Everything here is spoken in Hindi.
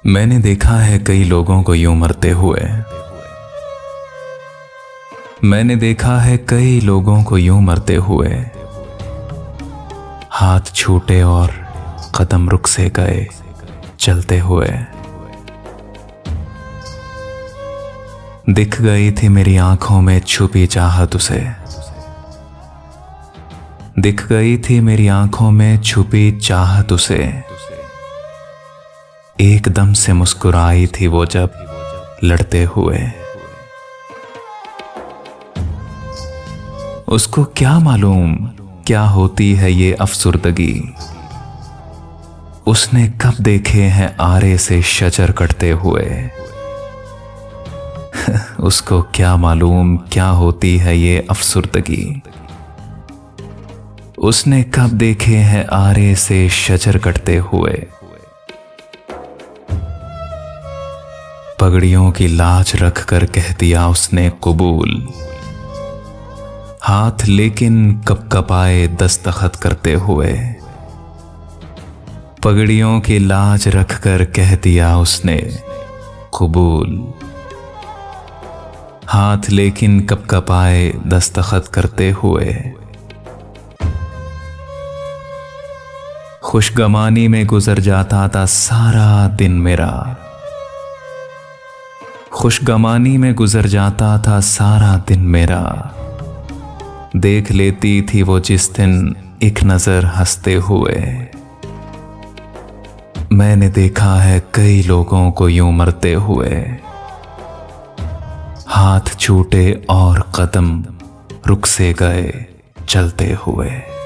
मैंने देखा है कई लोगों को यूं मरते हुए। मैंने देखा है कई लोगों को यूं मरते हुए। हाथ छूटे और कदम रुक से गए चलते हुए। दिख गई थी मेरी आंखों में छुपी चाहत उसे। दिख गई थी मेरी आंखों में छुपी चाहत उसे। एकदम से मुस्कुराई थी वो जब लड़ते हुए। उसको क्या मालूम क्या होती है ये अफसुर्दगी। उसने कब देखे हैं आरे से शजर कटते हुए। उसको क्या मालूम क्या होती है ये अफसुर्दगी। उसने कब देखे हैं आरे से शजर कटते हुए। पगड़ियों की लाज रख कर कह दिया उसने कबूल। हाथ लेकिन कपकपाए दस्तखत करते हुए। पगड़ियों की लाज रख कर कह दिया उसने कबूल। हाथ लेकिन कपकपाए दस्तखत करते हुए। खुशगमानी में गुजर जाता था सारा दिन मेरा। खुशगमानी में गुजर जाता था सारा दिन मेरा। देख लेती थी वो जिस दिन एक नजर हंसते हुए। मैंने देखा है कई लोगों को यूं मरते हुए। हाथ छूटे और कदम रुक से गए चलते हुए।